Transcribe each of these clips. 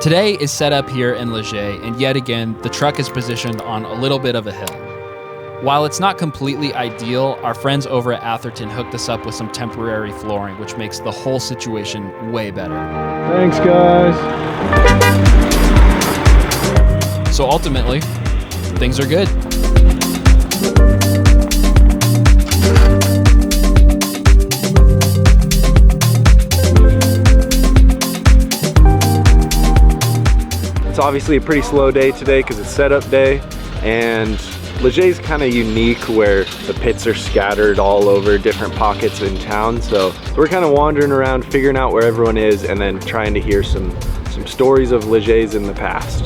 Today is set up here in Leger, and yet again, the truck is positioned on a little bit of a hill. While it's not completely ideal, our friends over at Atherton hooked us up with some temporary flooring, which makes the whole situation way better. Thanks, guys. So ultimately, things are good. It's obviously a pretty slow day today because it's setup day, and Leger's kind of unique where the pits are scattered all over different pockets in town. So we're kind of wandering around, figuring out where everyone is, and then trying to hear some stories of Leger's in the past.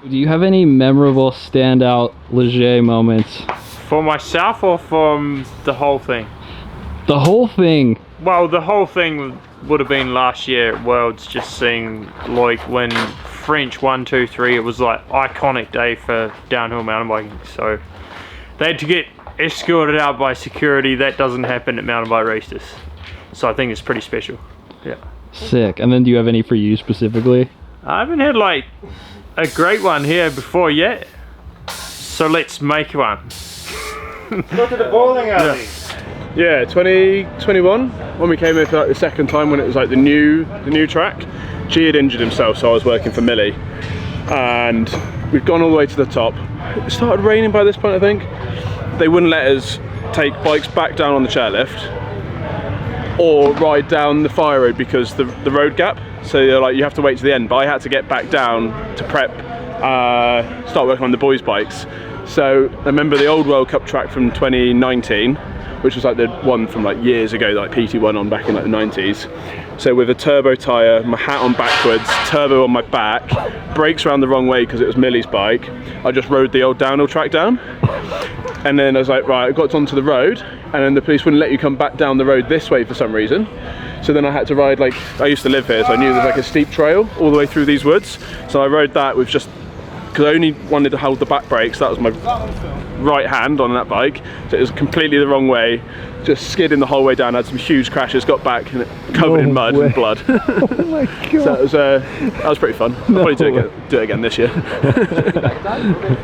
Do you have any memorable standout Leger moments? For myself or from the whole thing? The whole thing. Well, the whole thing would have been last year at Worlds, just seeing like when French 1, 2, 3, it was like iconic day for downhill mountain biking. So they had to get escorted out by security. That doesn't happen at mountain bike races. So I think it's pretty special. Yeah. Sick. And then do you have any for you specifically? I haven't had like a great one here before yet. So let's make one. Go to the bowling alley. Yeah, 2021 when we came here for like the second time when it was like the new track. G had injured himself, so I was working for Millie, and we've gone all the way to the top. It started raining by this point, I think. They wouldn't let us take bikes back down on the chairlift or ride down the fire road because the road gap. So they're like, you have to wait to the end. But I had to get back down to prep, start working on the boys' bikes. So I remember the old World Cup track from 2019, which was like the one from like years ago, like PT won on back in like the 90s. So with a turbo tyre, my hat on backwards, turbo on my back, brakes around the wrong way because it was Millie's bike, I just rode the old downhill track down. And then I was like, right, I got onto the road, and then the police wouldn't let you come back down the road this way for some reason. So then I had to ride, like, I used to live here, so I knew there was like a steep trail all the way through these woods. So I rode that with just, because I only wanted to hold the back brakes, that was my right hand on that bike, so it was completely the wrong way, just skidding the whole way down, had some huge crashes, got back and covered in mud and blood. Oh my god. So that was pretty fun. I'll probably do it again this year.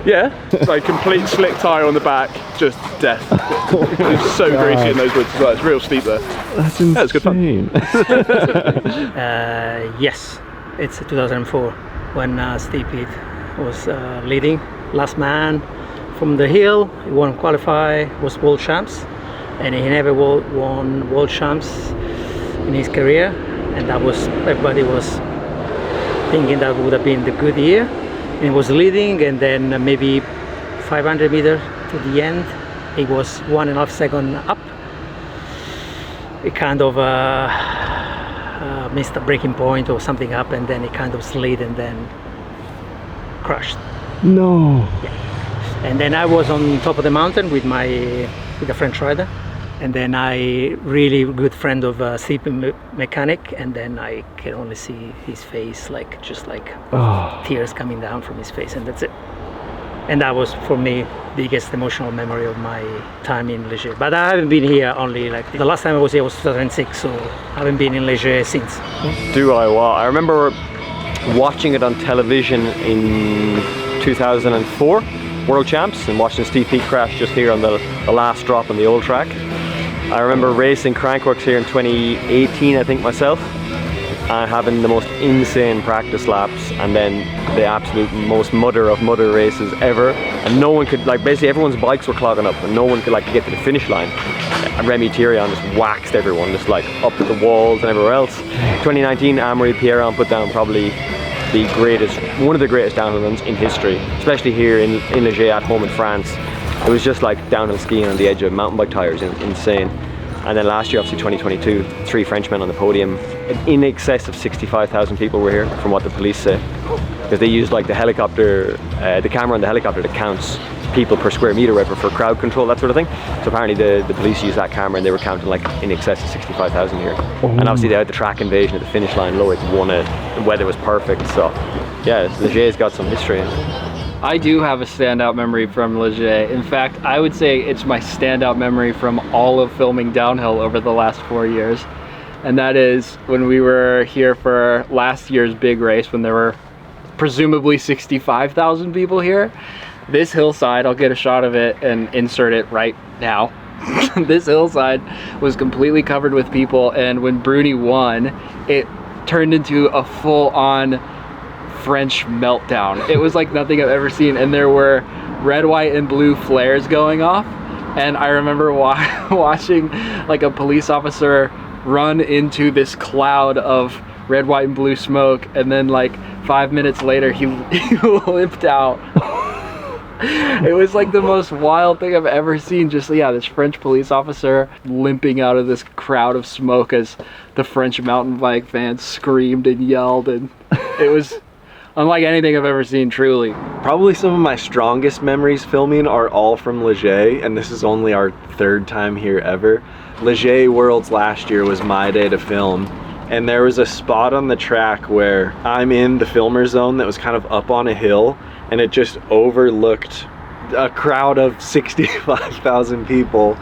Yeah, like complete slick tyre on the back, just death. It was so greasy in those woods as well, it's real steep there. That's insane. Yeah, it's good fun. Yes, it's 2004 when Steve Pete was leading, last man from the hill. He won qualify, was world champs, and he never won world champs in his career, and that was, everybody was thinking that would have been the good year. And he was leading, and then maybe 500 meters to the end, he was 1.5 seconds up. He kind of missed a braking point or something up, and then he kind of slid and then crashed. No. Yeah. And then I was on top of the mountain with a French rider, and then I really good friend of a CP mechanic, and then I can only see his face, like just like tears coming down from his face, and that's it. And that was for me biggest emotional memory of my time in Leger. But I haven't been here only, like the last time I was here was 2006, so I haven't been in Leger since. Do I? Well, I remember watching it on television in 2004, World Champs, and watching Steve Pete crash just here on the last drop on the old track. I remember racing Crankworks here in 2018, I think myself, and having the most insane practice laps, and then the absolute most mudder of mudder races ever, and no one could, like, basically everyone's bikes were clogging up and no one could like get to the finish line. And Remy Thirion just waxed everyone, just like up at the walls and everywhere else. 2019, Amaury Pierron put down probably one of the greatest downhill runs in history, especially here in Leger at home in France. It was just like downhill skiing on the edge of mountain bike tires, insane. And then last year, obviously 2022, 3 Frenchmen on the podium. In excess of 65,000 people were here, from what the police say, because they used like the helicopter, the camera on the helicopter that counts people per square meter, whatever, for crowd control, that sort of thing. So apparently the police used that camera and they were counting like in excess of 65,000 here. And obviously they had the track invasion at the finish line, Loic won it, the weather was perfect, so yeah, Leger's got some history. I do have a standout memory from Leger. In fact, I would say it's my standout memory from all of filming downhill over the last 4 years. And that is when we were here for last year's big race, when there were presumably 65,000 people here. This hillside, I'll get a shot of it and insert it right now. This hillside was completely covered with people, and when Bruni won, it turned into a full-on French meltdown. It was like nothing I've ever seen, and there were red, white, and blue flares going off. And I remember watching like a police officer run into this cloud of red, white, and blue smoke, and then like 5 minutes later he limped out. It was like the most wild thing I've ever seen. Just, yeah, this French police officer limping out of this crowd of smoke as the French mountain bike fans screamed and yelled, and it was unlike anything I've ever seen, truly. Probably some of my strongest memories filming are all from Leger, and this is only our 3rd time here ever. Leger Worlds last year was my day to film, and there was a spot on the track where I'm in the filmer zone that was kind of up on a hill, and it just overlooked a crowd of 65,000 people.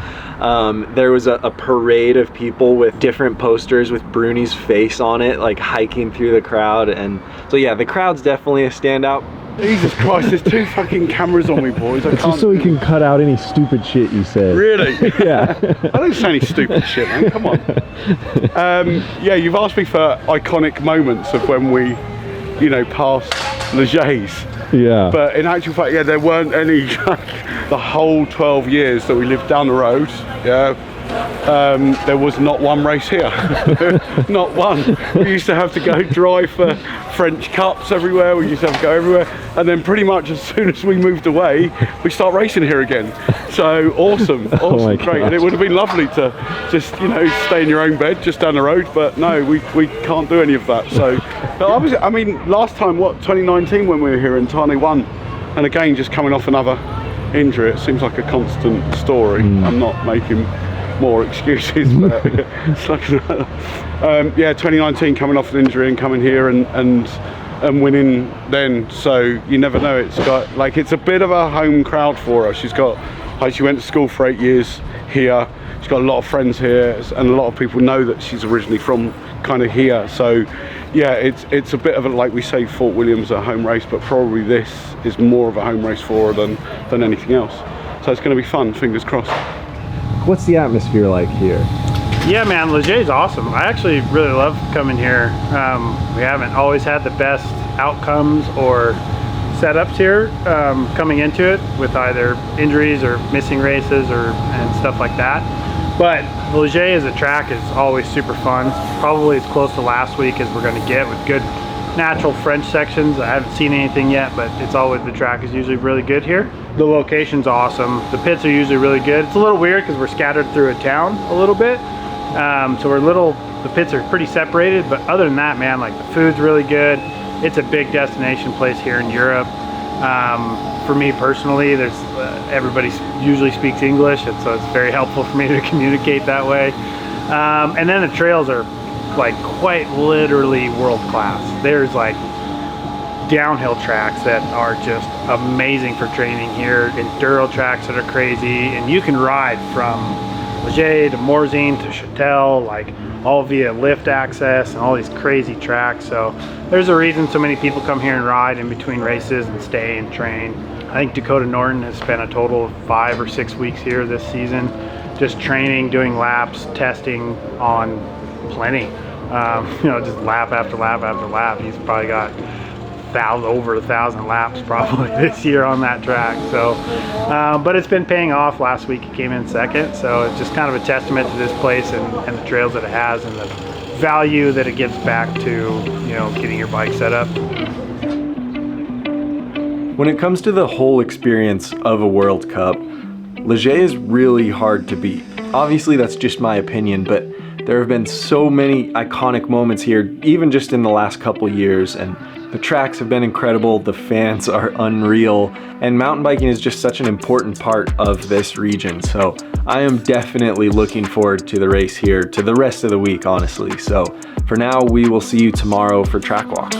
There was a parade of people with different posters with Bruni's face on it, like hiking through the crowd. And so yeah, the crowd's definitely a standout. Jesus Christ, there's 2 fucking cameras on me, boys. It's just so we can cut out any stupid shit you said. Really? Yeah. I don't say any stupid shit, man. Come on. Yeah, you've asked me for iconic moments of when we, you know, passed Leger's. Yeah. But in actual fact, yeah, there weren't any. The whole 12 years that we lived down the road, yeah, there was not one race here. Not one. We used to have to go drive for French Cups everywhere. We used to have to go everywhere. And then pretty much as soon as we moved away, we start racing here again. So awesome, awesome, great. And it would have been lovely to just, you know, stay in your own bed just down the road. But no, we can't do any of that. So, but obviously, I mean, last time, what, 2019 when we were here in Tane won. And again, just coming off another injury. It seems like a constant story. I'm not making more excuses, but it's like, yeah, 2019 coming off an injury and coming here and winning then. So you never know. It's got like, it's a bit of a home crowd for her. She went to school for 8 years here. She's got a lot of friends here, and a lot of people know that she's originally from kind of here. So yeah, it's a bit of a, like we say, Fort William's a home race, but probably this is more of a home race for her than anything else. So it's going to be fun, fingers crossed. What's the atmosphere like here? Yeah, man, Leger's awesome. I actually really love coming here. We haven't always had the best outcomes or setups here coming into it, with either injuries or missing races and stuff like that. But Leger as a track is always super fun. Probably as close to last week as we're going to get, with good natural French sections. I haven't seen anything yet, but it's always, the track is usually really good here. The location's awesome. The pits are usually really good. It's a little weird because we're scattered through a town a little bit. So the pits are pretty separated, but other than that, man, like, the food's really good. It's a big destination place here in Europe. For me personally, there's everybody usually speaks English, and so it's very helpful for me to communicate that way. And then the trails are like quite literally world class. There's like downhill tracks that are just amazing for training here, enduro tracks that are crazy, and you can ride from Leger to Morzine to Châtel, like all via lift access and all these crazy tracks. So there's a reason so many people come here and ride in between races and stay and train. I think Dakota Norton has spent a total of 5 or 6 weeks here this season, just training, doing laps, testing on plenty. You know, just lap after lap after lap. He's probably got over 1,000 laps probably this year on that track. So, but it's been paying off. Last week he came in second, so it's just kind of a testament to this place and the trails that it has and the value that it gives back to, you know, getting your bike set up. When it comes to the whole experience of a World Cup, Leger is really hard to beat. Obviously that's just my opinion, but there have been so many iconic moments here, even just in the last couple years, and the tracks have been incredible, the fans are unreal, and mountain biking is just such an important part of this region. So I am definitely looking forward to the race here, to the rest of the week, honestly. So for now, we will see you tomorrow for Track Walk.